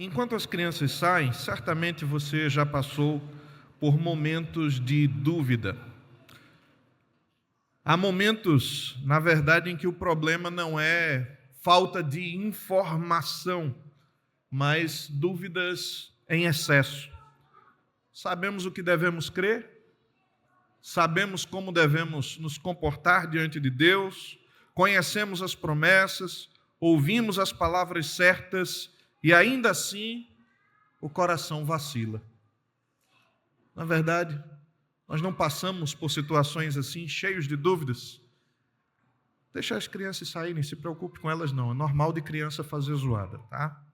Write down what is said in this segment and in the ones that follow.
Enquanto as crianças saem, certamente você já passou por momentos de dúvida. Há momentos, na verdade, em que o problema não é falta de informação, mas dúvidas em excesso. Sabemos o que devemos crer, sabemos como devemos nos comportar diante de Deus, conhecemos as promessas, ouvimos as palavras certas e ainda assim o coração vacila. Na verdade, nós não passamos por situações assim, cheios de dúvidas. Deixa as crianças saírem, se preocupe com elas não, é normal de criança fazer zoada, tá?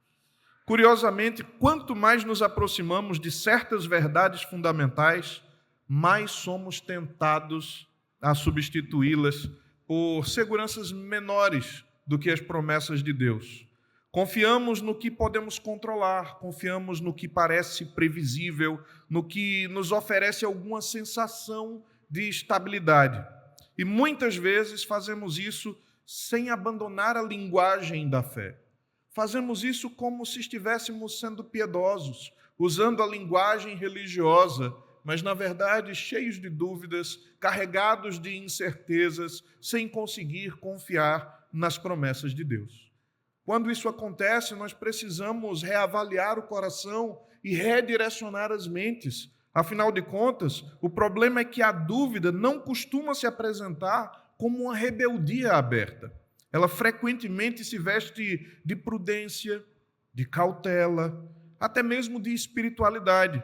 Curiosamente, quanto mais nos aproximamos de certas verdades fundamentais, mais somos tentados a substituí-las por seguranças menores do que as promessas de Deus. Confiamos no que podemos controlar, confiamos no que parece previsível, no que nos oferece alguma sensação de estabilidade. E muitas vezes fazemos isso sem abandonar a linguagem da fé. Fazemos isso como se estivéssemos sendo piedosos, usando a linguagem religiosa, mas na verdade cheios de dúvidas, carregados de incertezas, sem conseguir confiar nas promessas de Deus. Quando isso acontece, nós precisamos reavaliar o coração e redirecionar as mentes. Afinal de contas, o problema é que a dúvida não costuma se apresentar como uma rebeldia aberta. Ela frequentemente se veste de prudência, de cautela, até mesmo de espiritualidade.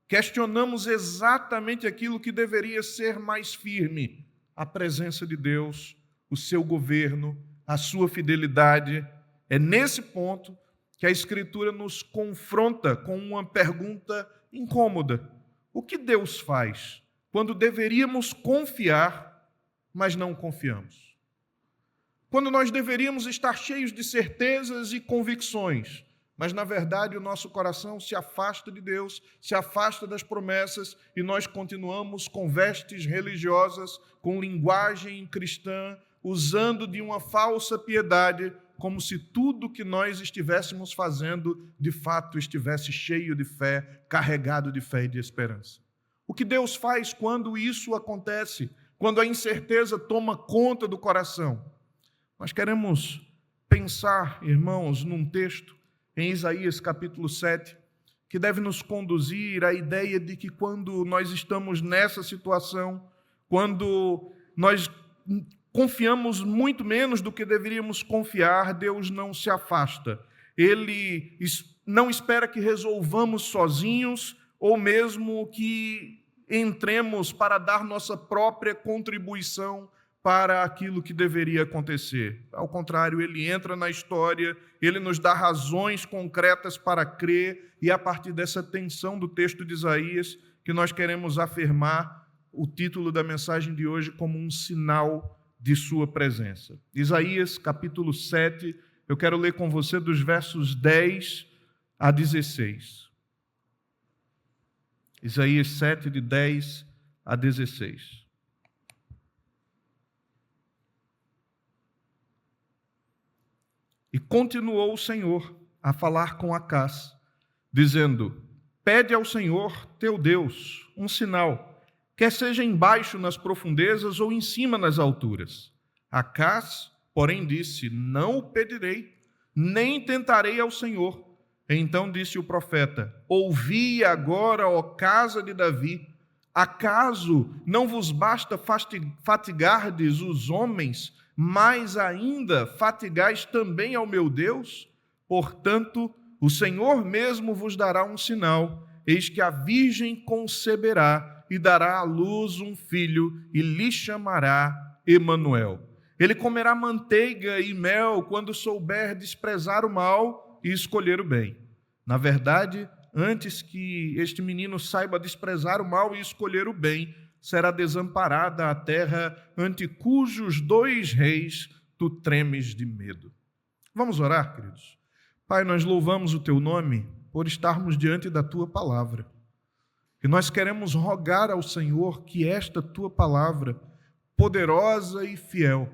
Questionamos exatamente aquilo que deveria ser mais firme: a presença de Deus, o seu governo, a sua fidelidade. É nesse ponto que a Escritura nos confronta com uma pergunta incômoda: o que Deus faz quando deveríamos confiar, mas não confiamos? Quando nós deveríamos estar cheios de certezas e convicções, mas na verdade o nosso coração se afasta de Deus, se afasta das promessas e nós continuamos com vestes religiosas, com linguagem cristã, usando de uma falsa piedade, como se tudo que nós estivéssemos fazendo de fato estivesse cheio de fé, carregado de fé e de esperança. O que Deus faz quando isso acontece, quando a incerteza toma conta do coração? Nós queremos pensar, irmãos, num texto em Isaías capítulo 7, que deve nos conduzir à ideia de que quando nós estamos nessa situação, quando nós confiamos muito menos do que deveríamos confiar, Deus não se afasta. Ele não espera que resolvamos sozinhos ou mesmo que entremos para dar nossa própria contribuição para aquilo que deveria acontecer. Ao contrário, ele entra na história, ele nos dá razões concretas para crer, e a partir dessa tensão do texto de Isaías, que nós queremos afirmar o título da mensagem de hoje como um sinal de sua presença. Isaías, capítulo 7, eu quero ler com você dos versos 10 a 16. Isaías 7, de 10 a 16. E continuou o Senhor a falar com Acaz, dizendo: pede ao Senhor teu Deus um sinal, quer seja embaixo nas profundezas ou em cima nas alturas. Acaz, porém, disse: não o pedirei, nem tentarei ao Senhor. Então disse o profeta: ouvi agora, ó casa de Davi, acaso não vos basta fatigardes os homens, mas ainda fatigais também ao meu Deus? Portanto, o Senhor mesmo vos dará um sinal: eis que a virgem conceberá e dará à luz um filho, e lhe chamará Emanuel. Ele comerá manteiga e mel quando souber desprezar o mal e escolher o bem. Na verdade, antes que este menino saiba desprezar o mal e escolher o bem, será desamparada a terra ante cujos 2 reis tu tremes de medo. Vamos orar, queridos? Pai, nós louvamos o teu nome por estarmos diante da tua palavra. E nós queremos rogar ao Senhor que esta tua palavra, poderosa e fiel,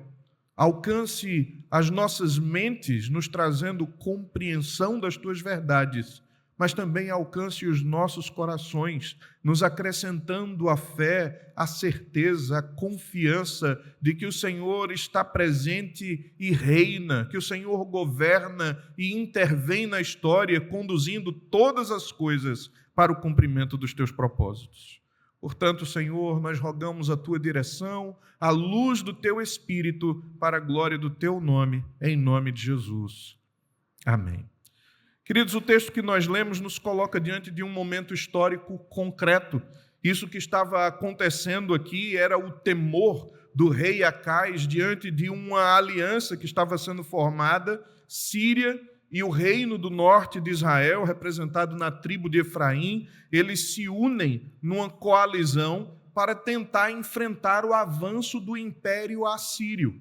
alcance as nossas mentes, nos trazendo compreensão das tuas verdades, mas também alcance os nossos corações, nos acrescentando a fé, a certeza, a confiança de que o Senhor está presente e reina, que o Senhor governa e intervém na história, conduzindo todas as coisas para o cumprimento dos teus propósitos. Portanto, Senhor, nós rogamos a tua direção, a luz do teu Espírito, para a glória do teu nome, em nome de Jesus. Amém. Queridos, o texto que nós lemos nos coloca diante de um momento histórico concreto. Isso que estava acontecendo aqui era o temor do rei Acais diante de uma aliança que estava sendo formada, Síria e o reino do norte de Israel, representado na tribo de Efraim, eles se unem numa coalizão para tentar enfrentar o avanço do império assírio.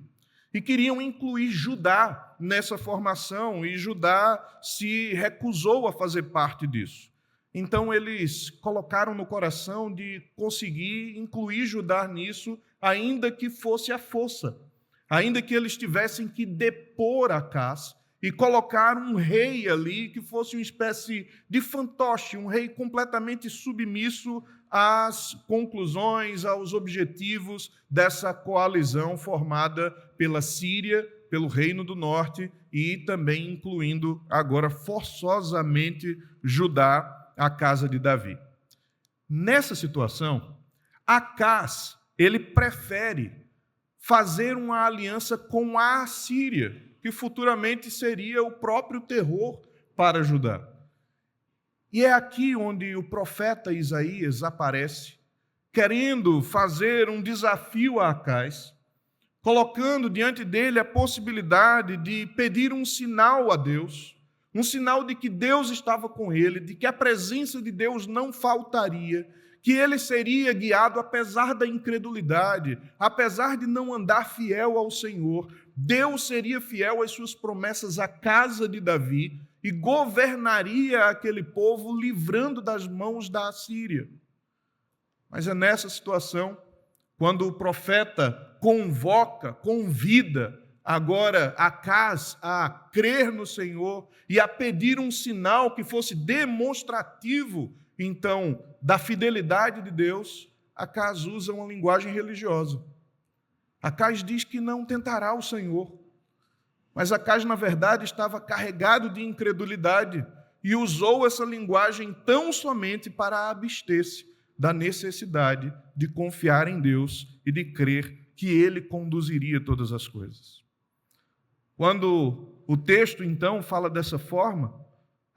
E queriam incluir Judá nessa formação, e Judá se recusou a fazer parte disso. Então eles colocaram no coração de conseguir incluir Judá nisso, ainda que fosse à força, ainda que eles tivessem que depor Acás e colocar um rei ali que fosse uma espécie de fantoche, um rei completamente submisso às conclusões, aos objetivos dessa coalizão formada pela Síria, pelo Reino do Norte e também incluindo agora forçosamente Judá, a casa de Davi. Nessa situação, Acás, ele prefere fazer uma aliança com a Síria, que futuramente seria o próprio terror para Judá. E é aqui onde o profeta Isaías aparece, querendo fazer um desafio a Acás, colocando diante dele a possibilidade de pedir um sinal a Deus, um sinal de que Deus estava com ele, de que a presença de Deus não faltaria, que ele seria guiado apesar da incredulidade, apesar de não andar fiel ao Senhor. Deus seria fiel às suas promessas à casa de Davi e governaria aquele povo livrando das mãos da Assíria. Mas é nessa situação, quando o profeta convida agora Acás a crer no Senhor e a pedir um sinal que fosse demonstrativo, então, da fidelidade de Deus, Acás usa uma linguagem religiosa. Acás diz que não tentará o Senhor, mas Acás, na verdade, estava carregado de incredulidade e usou essa linguagem tão somente para abster-se da necessidade de confiar em Deus e de crer que Ele conduziria todas as coisas. Quando o texto, então, fala dessa forma,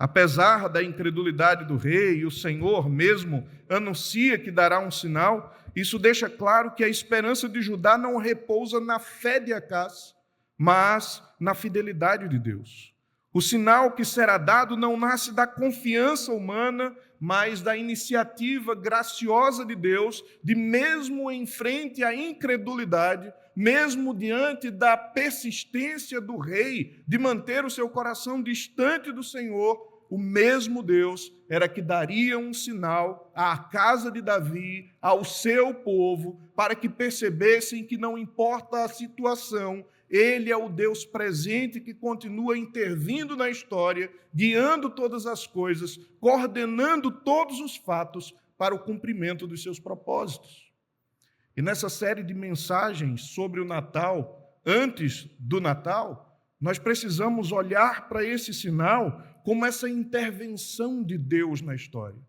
apesar da incredulidade do rei, o Senhor mesmo anuncia que dará um sinal, isso deixa claro que a esperança de Judá não repousa na fé de Acás, mas na fidelidade de Deus. O sinal que será dado não nasce da confiança humana, mas da iniciativa graciosa de Deus, de mesmo em frente à incredulidade, mesmo diante da persistência do rei de manter o seu coração distante do Senhor, o mesmo Deus era que daria um sinal à casa de Davi, ao seu povo, para que percebessem que não importa a situação, Ele é o Deus presente que continua intervindo na história, guiando todas as coisas, coordenando todos os fatos para o cumprimento dos seus propósitos. E nessa série de mensagens sobre o Natal, antes do Natal, nós precisamos olhar para esse sinal como essa intervenção de Deus na história.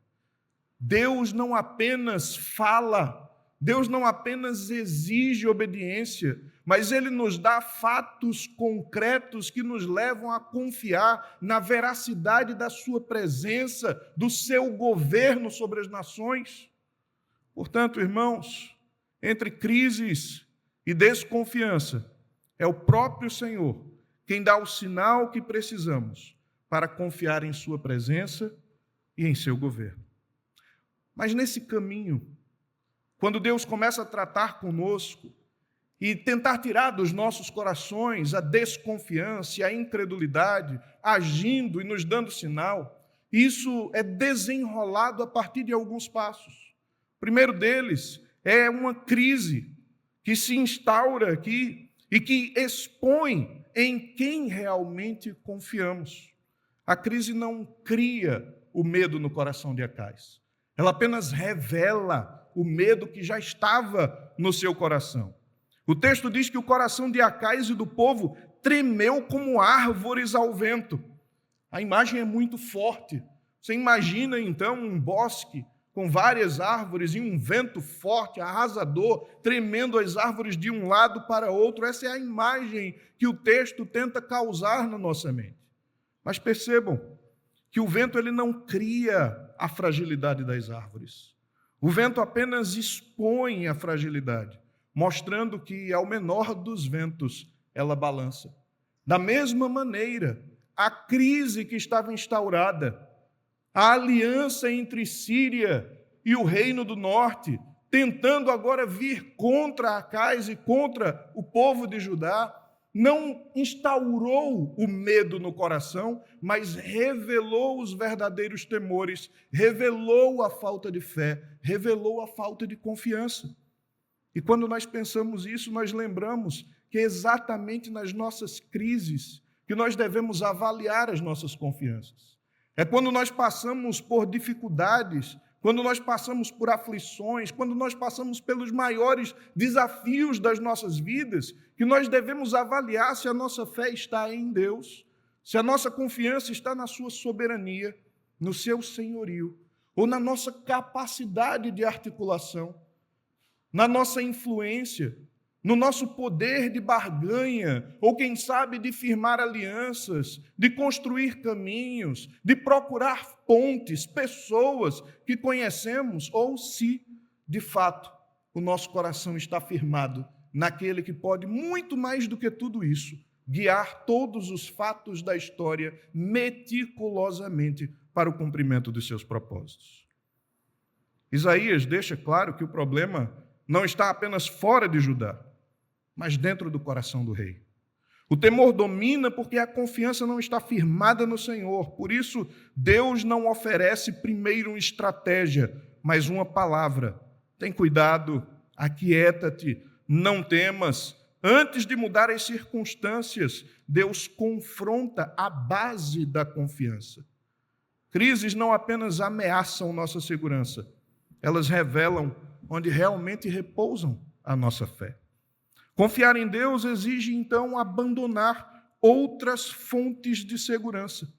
Deus não apenas fala, Deus não apenas exige obediência, mas Ele nos dá fatos concretos que nos levam a confiar na veracidade da sua presença, do seu governo sobre as nações. Portanto, irmãos, entre crises e desconfiança, é o próprio Senhor quem dá o sinal que precisamos para confiar em sua presença e em seu governo. Mas nesse caminho, quando Deus começa a tratar conosco e tentar tirar dos nossos corações a desconfiança e a incredulidade, agindo e nos dando sinal, isso é desenrolado a partir de alguns passos. O primeiro deles é uma crise que se instaura aqui e que expõe em quem realmente confiamos. A crise não cria o medo no coração de Acais. Ela apenas revela o medo que já estava no seu coração. O texto diz que o coração de Acais e do povo tremeu como árvores ao vento. A imagem é muito forte. Você imagina, então, um bosque com várias árvores e um vento forte, arrasador, tremendo as árvores de um lado para outro. Essa é a imagem que o texto tenta causar na nossa mente. Mas percebam que o vento ele não cria a fragilidade das árvores. O vento apenas expõe a fragilidade, mostrando que, ao menor dos ventos, ela balança. Da mesma maneira, a crise que estava instaurada, a aliança entre Síria e o Reino do Norte, tentando agora vir contra Acais e contra o povo de Judá, não instaurou o medo no coração, mas revelou os verdadeiros temores, revelou a falta de fé, revelou a falta de confiança. E quando nós pensamos isso, nós lembramos que é exatamente nas nossas crises que nós devemos avaliar as nossas confianças. É quando nós passamos por dificuldades, quando nós passamos por aflições, quando nós passamos pelos maiores desafios das nossas vidas, que nós devemos avaliar se a nossa fé está em Deus, se a nossa confiança está na sua soberania, no seu senhorio, ou na nossa capacidade de articulação, na nossa influência, no nosso poder de barganha, ou quem sabe de firmar alianças, de construir caminhos, de procurar pontes, pessoas que conhecemos, ou se, de fato, o nosso coração está firmado naquele que pode, muito mais do que tudo isso, guiar todos os fatos da história meticulosamente para o cumprimento dos seus propósitos. Isaías deixa claro que o problema não está apenas fora de Judá, mas dentro do coração do rei. O temor domina porque a confiança não está firmada no Senhor. Por isso, Deus não oferece primeiro uma estratégia, mas uma palavra. Tem cuidado, aquieta-te, não temas. Antes de mudar as circunstâncias, Deus confronta a base da confiança. Crises não apenas ameaçam nossa segurança, elas revelam onde realmente repousam a nossa fé. Confiar em Deus exige, então, abandonar outras fontes de segurança.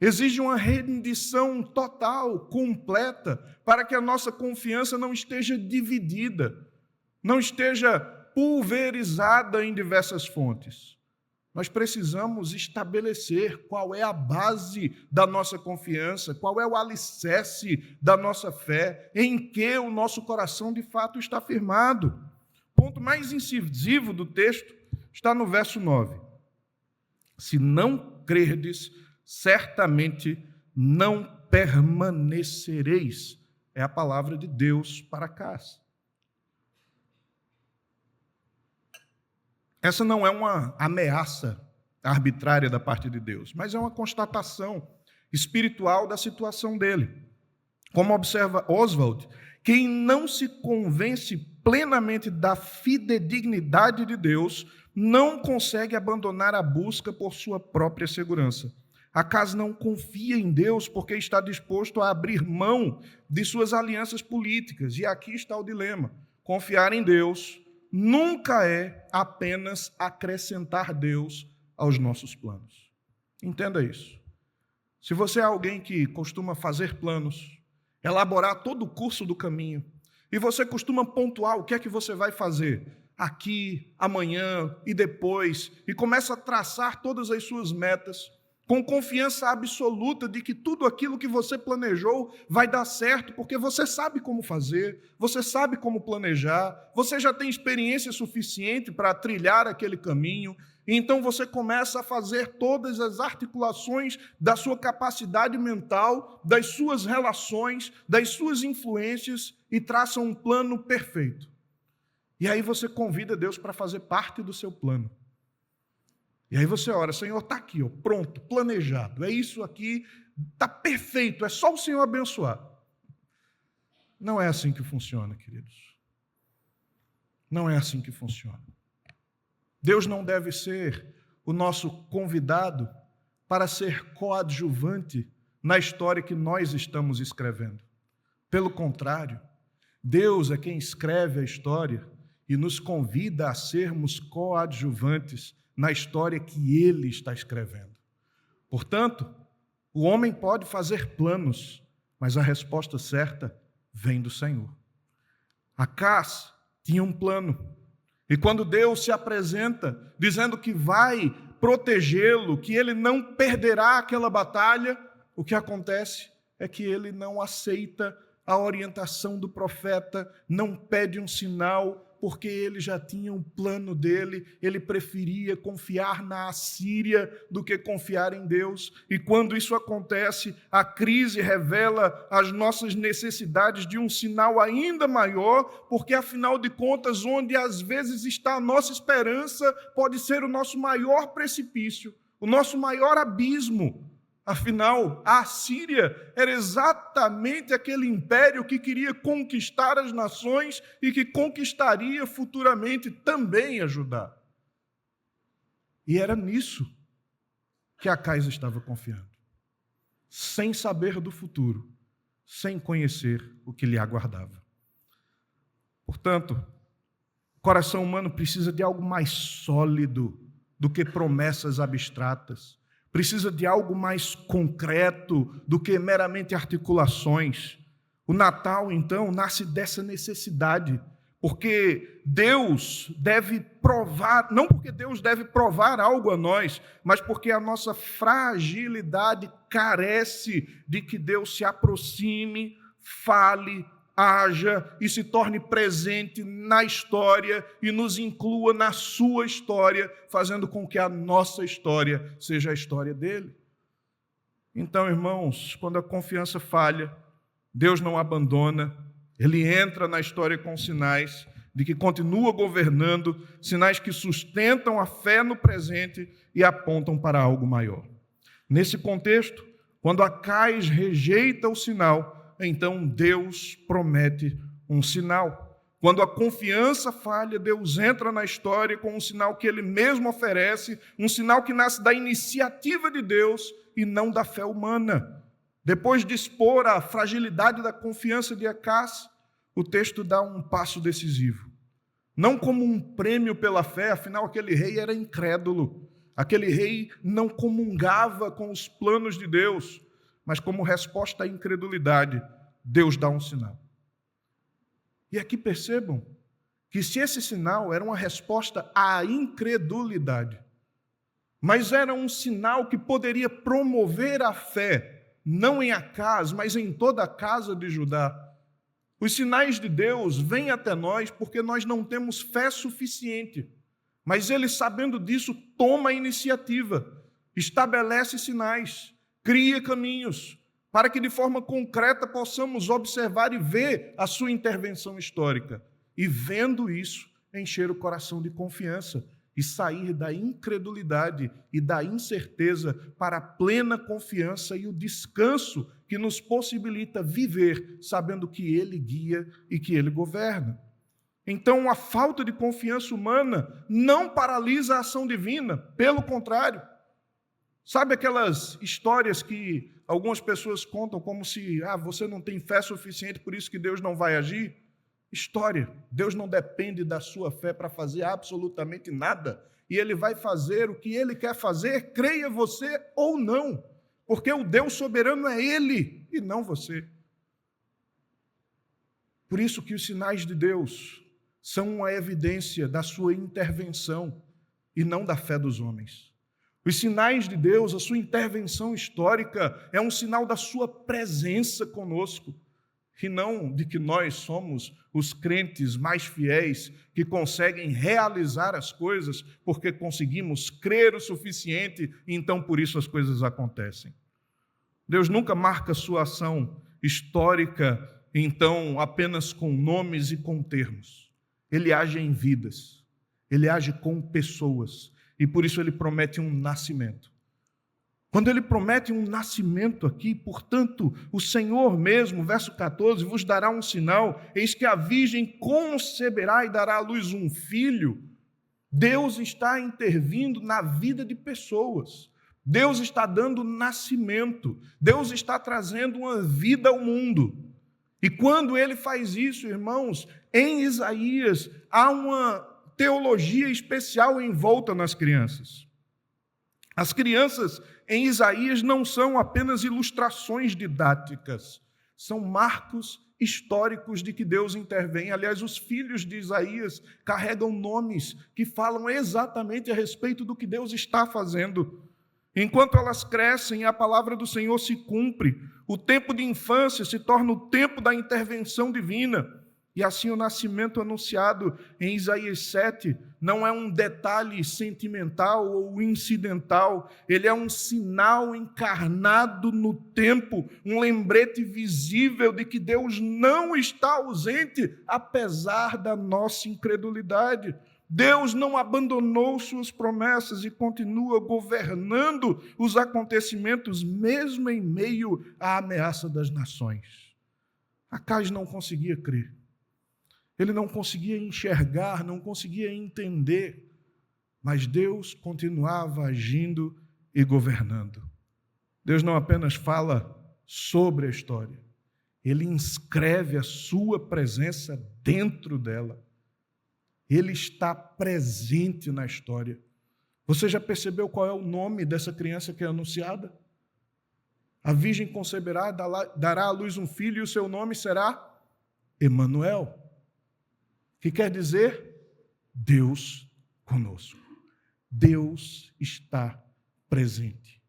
Exige uma rendição total, completa, para que a nossa confiança não esteja dividida, não esteja pulverizada em diversas fontes. Nós precisamos estabelecer qual é a base da nossa confiança, qual é o alicerce da nossa fé, em que o nosso coração de fato está firmado. O ponto mais incisivo do texto está no verso 9. Se não crerdes, certamente não permanecereis. É a palavra de Deus para Acais. Essa não é uma ameaça arbitrária da parte de Deus, mas é uma constatação espiritual da situação dele. Como observa Oswald, quem não se convence plenamente da fidedignidade de Deus não consegue abandonar a busca por sua própria segurança. Acais não confia em Deus porque está disposto a abrir mão de suas alianças políticas. E aqui está o dilema. Confiar em Deus nunca é apenas acrescentar Deus aos nossos planos. Entenda isso. Se você é alguém que costuma fazer planos, elaborar todo o curso do caminho, e você costuma pontuar o que é que você vai fazer aqui, amanhã e depois, e começa a traçar todas as suas metas, com confiança absoluta de que tudo aquilo que você planejou vai dar certo, porque você sabe como fazer, você sabe como planejar, você já tem experiência suficiente para trilhar aquele caminho, e então você começa a fazer todas as articulações da sua capacidade mental, das suas relações, das suas influências, e traça um plano perfeito. E aí você convida Deus para fazer parte do seu plano. E aí você ora, Senhor, está aqui, ó, pronto, planejado, é isso aqui, está perfeito, é só o Senhor abençoar. Não é assim que funciona, queridos. Não é assim que funciona. Deus não deve ser o nosso convidado para ser coadjuvante na história que nós estamos escrevendo. Pelo contrário, Deus é quem escreve a história e nos convida a sermos coadjuvantes na história que Ele está escrevendo. Portanto, o homem pode fazer planos, mas a resposta certa vem do Senhor. Acás tinha um plano, e quando Deus se apresenta dizendo que vai protegê-lo, que ele não perderá aquela batalha, o que acontece é que ele não aceita a orientação do profeta, não pede um sinal, porque ele já tinha um plano dele, ele preferia confiar na Assíria do que confiar em Deus. E quando isso acontece, a crise revela as nossas necessidades de um sinal ainda maior, porque afinal de contas, onde às vezes está a nossa esperança, pode ser o nosso maior precipício, o nosso maior abismo. Afinal, a Assíria era exatamente aquele império que queria conquistar as nações e que conquistaria futuramente também a Judá. E era nisso que Acás estava confiando, sem saber do futuro, sem conhecer o que lhe aguardava. Portanto, o coração humano precisa de algo mais sólido do que promessas abstratas. Precisa de algo mais concreto do que meramente articulações. O Natal, então, nasce dessa necessidade, porque Deus deve provar, não porque Deus deve provar algo a nós, mas porque a nossa fragilidade carece de que Deus se aproxime, fale, haja e se torne presente na história e nos inclua na sua história, fazendo com que a nossa história seja a história dele. Então, irmãos, quando a confiança falha, Deus não abandona, Ele entra na história com sinais de que continua governando, sinais que sustentam a fé no presente e apontam para algo maior. Nesse contexto, quando Acás rejeita o sinal, então Deus promete um sinal. Quando a confiança falha, Deus entra na história com um sinal que Ele mesmo oferece, um sinal que nasce da iniciativa de Deus e não da fé humana. Depois de expor a fragilidade da confiança de Acás, o texto dá um passo decisivo. Não como um prêmio pela fé, afinal aquele rei era incrédulo. Aquele rei não comungava com os planos de Deus, mas como resposta à incredulidade, Deus dá um sinal. E aqui percebam que se esse sinal era uma resposta à incredulidade, mas era um sinal que poderia promover a fé, não em Acás, mas em toda a casa de Judá. Os sinais de Deus vêm até nós porque nós não temos fé suficiente, mas Ele, sabendo disso, toma a iniciativa, estabelece sinais, cria caminhos, para que de forma concreta possamos observar e ver a sua intervenção histórica. E vendo isso, encher o coração de confiança e sair da incredulidade e da incerteza para a plena confiança e o descanso que nos possibilita viver sabendo que Ele guia e que Ele governa. Então, a falta de confiança humana não paralisa a ação divina, pelo contrário. Sabe aquelas histórias que algumas pessoas contam como se você não tem fé suficiente, por isso que Deus não vai agir? História. Deus não depende da sua fé para fazer absolutamente nada. E Ele vai fazer o que Ele quer fazer, creia você ou não. Porque o Deus soberano é Ele e não você. Por isso que os sinais de Deus são uma evidência da sua intervenção e não da fé dos homens. Os sinais de Deus, a sua intervenção histórica, é um sinal da sua presença conosco, e não de que nós somos os crentes mais fiéis que conseguem realizar as coisas porque conseguimos crer o suficiente e então por isso as coisas acontecem. Deus nunca marca sua ação histórica, então, apenas com nomes e com termos. Ele age em vidas, Ele age com pessoas. E por isso Ele promete um nascimento. Quando Ele promete um nascimento aqui, portanto, o Senhor mesmo, verso 14, vos dará um sinal, eis que a virgem conceberá e dará à luz um filho. Deus está intervindo na vida de pessoas. Deus está dando nascimento. Deus está trazendo uma vida ao mundo. E quando ele faz isso, irmãos, em Isaías, há uma teologia especial envolta nas crianças. As crianças em Isaías não são apenas ilustrações didáticas, são marcos históricos de que Deus intervém. Aliás, os filhos de Isaías carregam nomes que falam exatamente a respeito do que Deus está fazendo. Enquanto elas crescem, a palavra do Senhor se cumpre. O tempo de infância se torna o tempo da intervenção divina. E assim o nascimento anunciado em Isaías 7 não é um detalhe sentimental ou incidental, ele é um sinal encarnado no tempo, um lembrete visível de que Deus não está ausente, apesar da nossa incredulidade. Deus não abandonou suas promessas e continua governando os acontecimentos, mesmo em meio à ameaça das nações. Acais não conseguia crer. Ele não conseguia enxergar, não conseguia entender, mas Deus continuava agindo e governando. Deus não apenas fala sobre a história, Ele inscreve a sua presença dentro dela. Ele está presente na história. Você já percebeu qual é o nome dessa criança que é anunciada? A virgem conceberá, dará à luz um filho e o seu nome será Emanuel, que quer dizer Deus conosco. Deus está presente.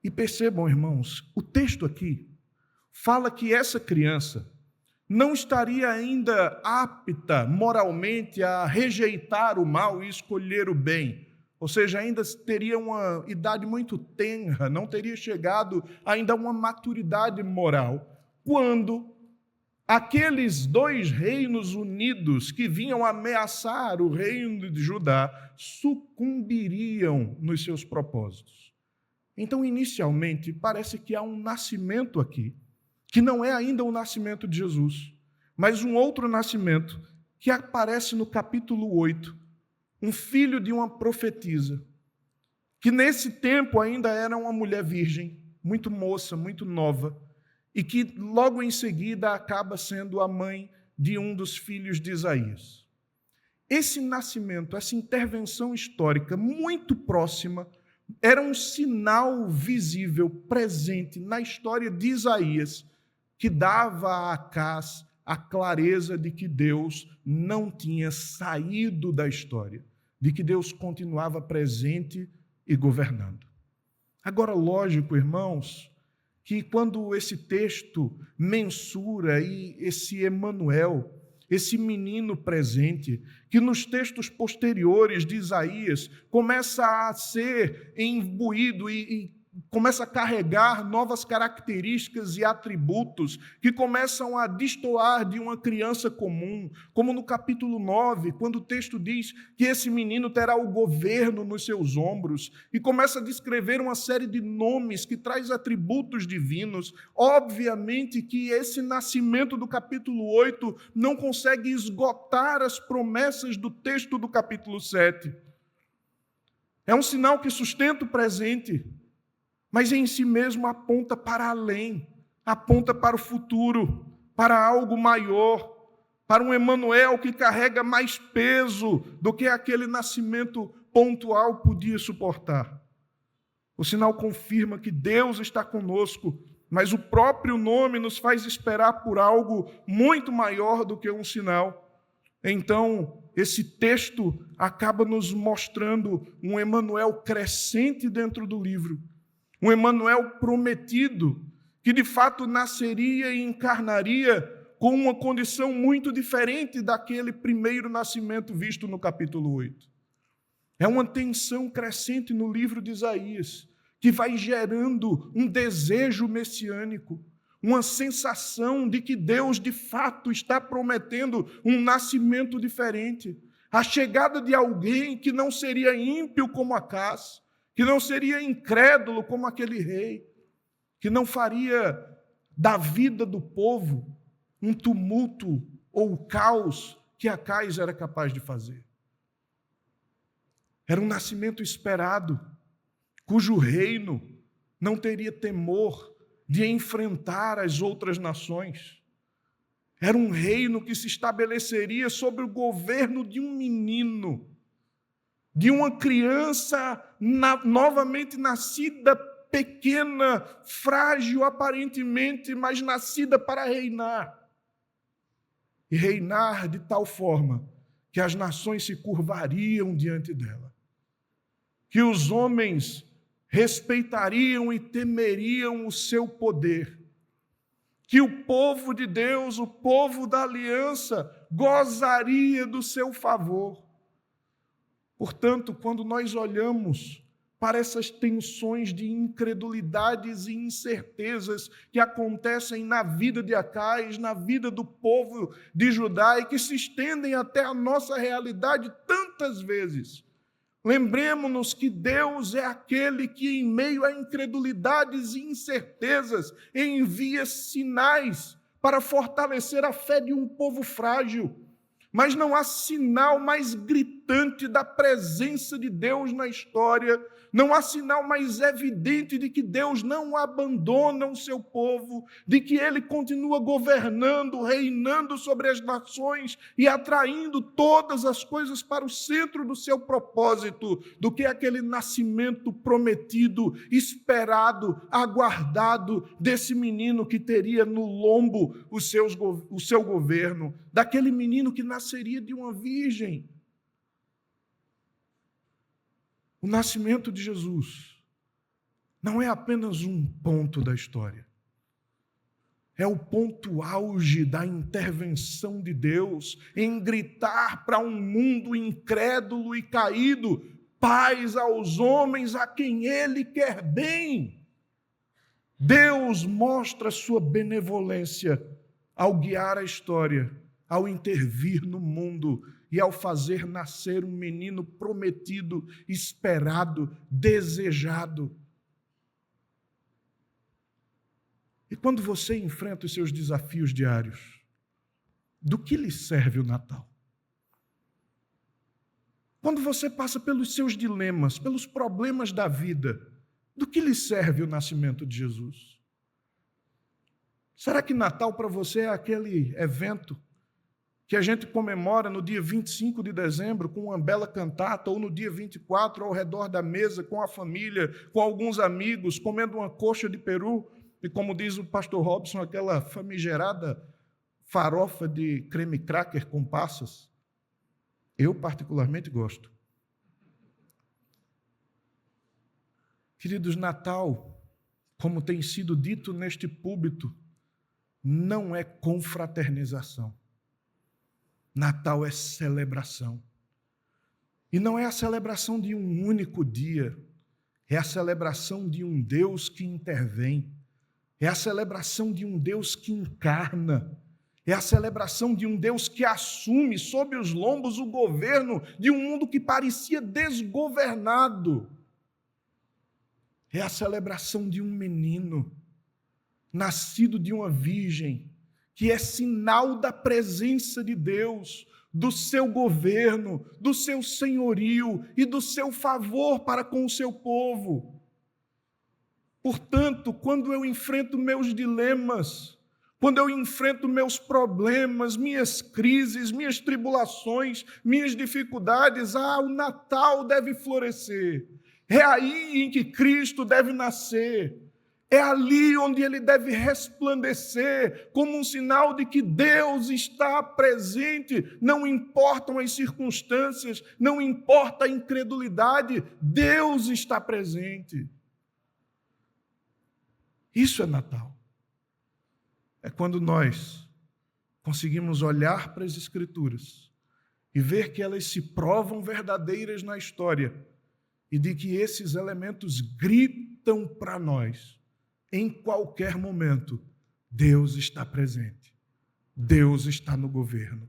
E percebam, irmãos, o texto aqui fala que essa criança não estaria ainda apta moralmente a rejeitar o mal e escolher o bem. Ou seja, ainda teria uma idade muito tenra, não teria chegado ainda a uma maturidade moral, quando aqueles dois reinos unidos que vinham ameaçar o reino de Judá sucumbiriam nos seus propósitos. Então, inicialmente, parece que há um nascimento aqui, que não é ainda o nascimento de Jesus, mas um outro nascimento que aparece no capítulo 8, um filho de uma profetisa, que nesse tempo ainda era uma mulher virgem, muito moça, muito nova, e que logo em seguida acaba sendo a mãe de um dos filhos de Isaías. Esse nascimento, essa intervenção histórica muito próxima, era um sinal visível, presente na história de Isaías, que dava a Acás a clareza de que Deus não tinha saído da história, de que Deus continuava presente e governando. Agora, lógico, irmãos, que quando esse texto mensura esse Emanuel, esse menino presente, que nos textos posteriores de Isaías começa a ser imbuído e começa a carregar novas características e atributos que começam a destoar de uma criança comum, como no capítulo 9, quando o texto diz que esse menino terá o governo nos seus ombros, e começa a descrever uma série de nomes que traz atributos divinos. Obviamente que esse nascimento do capítulo 8 não consegue esgotar as promessas do texto do capítulo 7. É um sinal que sustenta o presente, mas em si mesmo aponta para além, aponta para o futuro, para algo maior, para um Emanuel que carrega mais peso do que aquele nascimento pontual podia suportar. O sinal confirma que Deus está conosco, mas o próprio nome nos faz esperar por algo muito maior do que um sinal. Então, esse texto acaba nos mostrando um Emanuel crescente dentro do livro, um Emanuel prometido, que de fato nasceria e encarnaria com uma condição muito diferente daquele primeiro nascimento visto no capítulo 8. É uma tensão crescente no livro de Isaías, que vai gerando um desejo messiânico, uma sensação de que Deus de fato está prometendo um nascimento diferente, a chegada de alguém que não seria ímpio como Acás, que não seria incrédulo como aquele rei, que não faria da vida do povo um tumulto ou o caos que Acás era capaz de fazer. Era um nascimento esperado, cujo reino não teria temor de enfrentar as outras nações. Era um reino que se estabeleceria sobre o governo de um menino, de uma criança novamente nascida, pequena, frágil aparentemente, mas nascida para reinar. E reinar de tal forma que as nações se curvariam diante dela, que os homens respeitariam e temeriam o seu poder, que o povo de Deus, o povo da aliança, gozaria do seu favor. Portanto, quando nós olhamos para essas tensões de incredulidades e incertezas que acontecem na vida de Acais, na vida do povo de Judá e que se estendem até a nossa realidade tantas vezes, lembremos-nos que Deus é aquele que, em meio a incredulidades e incertezas, envia sinais para fortalecer a fé de um povo frágil. Mas não há sinal mais gritante da presença de Deus na história, não há sinal mais evidente de que Deus não abandona o seu povo, de que Ele continua governando, reinando sobre as nações e atraindo todas as coisas para o centro do seu propósito, do que aquele nascimento prometido, esperado, aguardado desse menino que teria no lombo o seu governo, daquele menino que nasceria de uma virgem. O nascimento de Jesus não é apenas um ponto da história. É o ponto auge da intervenção de Deus em gritar para um mundo incrédulo e caído: paz aos homens a quem Ele quer bem. Deus mostra sua benevolência ao guiar a história, ao intervir no mundo e ao fazer nascer um menino prometido, esperado, desejado. E quando você enfrenta os seus desafios diários, do que lhe serve o Natal? Quando você passa pelos seus dilemas, pelos problemas da vida, do que lhe serve o nascimento de Jesus? Será que Natal para você é aquele evento que a gente comemora no dia 25 de dezembro com uma bela cantata, ou no dia 24 ao redor da mesa com a família, com alguns amigos, comendo uma coxa de peru, e como diz o pastor Robson, aquela famigerada farofa de creme cracker com passas? Eu particularmente gosto. Queridos, Natal, como tem sido dito neste púlpito, não é confraternização. Natal é celebração. E não é a celebração de um único dia, é a celebração de um Deus que intervém, é a celebração de um Deus que encarna, é a celebração de um Deus que assume sob os lombos o governo de um mundo que parecia desgovernado. É a celebração de um menino, nascido de uma virgem, que é sinal da presença de Deus, do seu governo, do seu senhorio e do seu favor para com o seu povo. Portanto, quando eu enfrento meus dilemas, quando eu enfrento meus problemas, minhas crises, minhas tribulações, minhas dificuldades, o Natal deve florescer. É aí em que Cristo deve nascer. É ali onde ele deve resplandecer como um sinal de que Deus está presente. Não importam as circunstâncias, não importa a incredulidade, Deus está presente. Isso é Natal. É quando nós conseguimos olhar para as Escrituras e ver que elas se provam verdadeiras na história e de que esses elementos gritam para nós. Em qualquer momento, Deus está presente. Deus está no governo.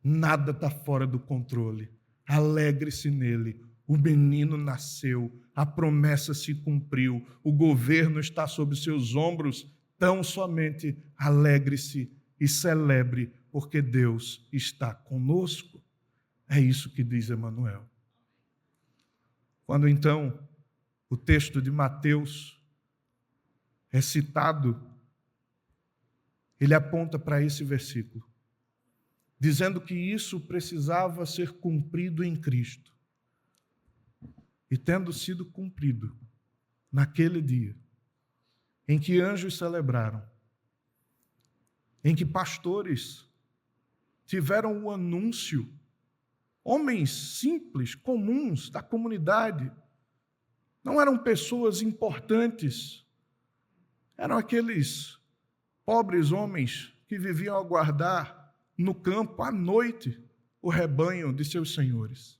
Nada está fora do controle. Alegre-se nele. O menino nasceu, a promessa se cumpriu, o governo está sobre seus ombros. Tão somente alegre-se e celebre, porque Deus está conosco. É isso que diz Emanuel. Quando então o texto de Mateus é citado, ele aponta para esse versículo, dizendo que isso precisava ser cumprido em Cristo. E tendo sido cumprido naquele dia, em que anjos celebraram, em que pastores tiveram o anúncio, homens simples, comuns da comunidade, não eram pessoas importantes, eram aqueles pobres homens que viviam a guardar no campo à noite o rebanho de seus senhores.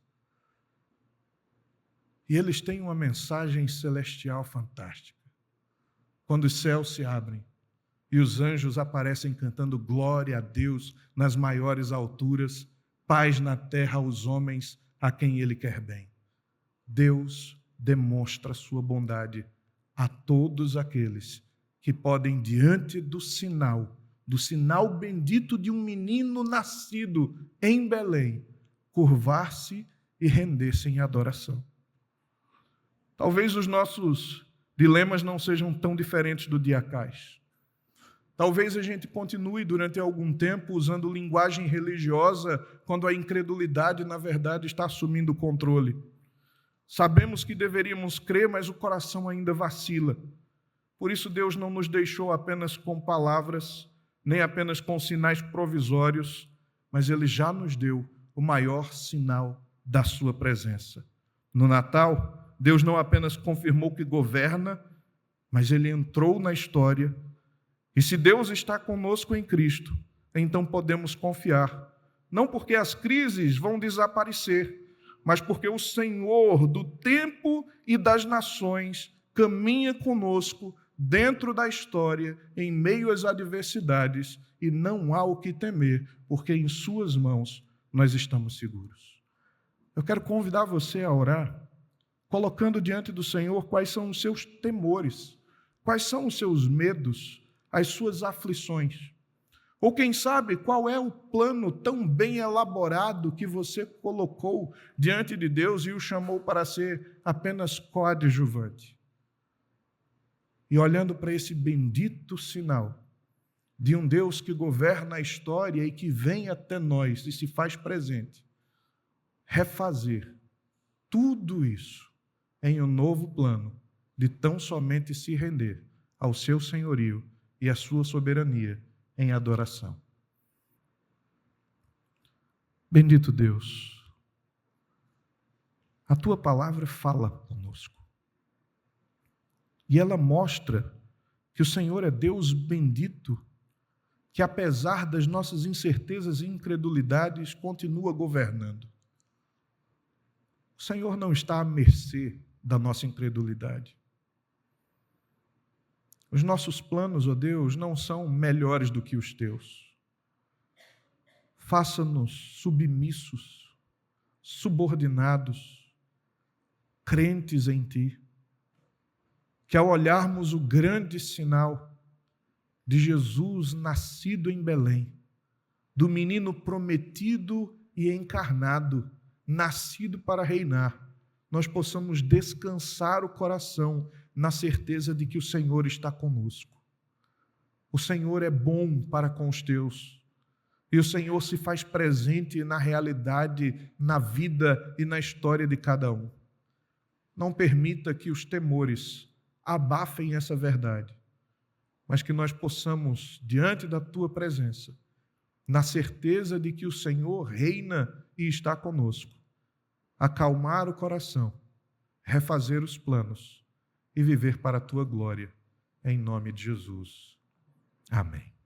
E eles têm uma mensagem celestial fantástica. Quando os céus se abrem e os anjos aparecem cantando glória a Deus nas maiores alturas, paz na terra aos homens a quem Ele quer bem. Deus demonstra sua bondade a todos aqueles que podem, diante do sinal bendito de um menino nascido em Belém, curvar-se e render-se em adoração. Talvez os nossos dilemas não sejam tão diferentes do de Acais. Talvez a gente continue durante algum tempo usando linguagem religiosa quando a incredulidade, na verdade, está assumindo o controle. Sabemos que deveríamos crer, mas o coração ainda vacila. Por isso Deus não nos deixou apenas com palavras, nem apenas com sinais provisórios, mas Ele já nos deu o maior sinal da sua presença. No Natal, Deus não apenas confirmou que governa, mas Ele entrou na história. E se Deus está conosco em Cristo, então podemos confiar. Não porque as crises vão desaparecer, mas porque o Senhor do tempo e das nações caminha conosco dentro da história, em meio às adversidades, e não há o que temer, porque em suas mãos nós estamos seguros. Eu quero convidar você a orar, colocando diante do Senhor quais são os seus temores, quais são os seus medos, as suas aflições. Ou quem sabe qual é o plano tão bem elaborado que você colocou diante de Deus e o chamou para ser apenas coadjuvante. E olhando para esse bendito sinal de um Deus que governa a história e que vem até nós e se faz presente, refazer tudo isso em um novo plano de tão somente se render ao seu senhorio e à sua soberania em adoração. Bendito Deus, a tua palavra fala conosco. E ela mostra que o Senhor é Deus bendito, que apesar das nossas incertezas e incredulidades, continua governando. O Senhor não está à mercê da nossa incredulidade. Os nossos planos, ó Deus, não são melhores do que os teus. Faça-nos submissos, subordinados, crentes em Ti, que ao olharmos o grande sinal de Jesus nascido em Belém, do menino prometido e encarnado, nascido para reinar, nós possamos descansar o coração na certeza de que o Senhor está conosco. O Senhor é bom para com os teus, e o Senhor se faz presente na realidade, na vida e na história de cada um. Não permita que os temores abafem essa verdade, mas que nós possamos, diante da Tua presença, na certeza de que o Senhor reina e está conosco, acalmar o coração, refazer os planos e viver para a Tua glória, em nome de Jesus. Amém.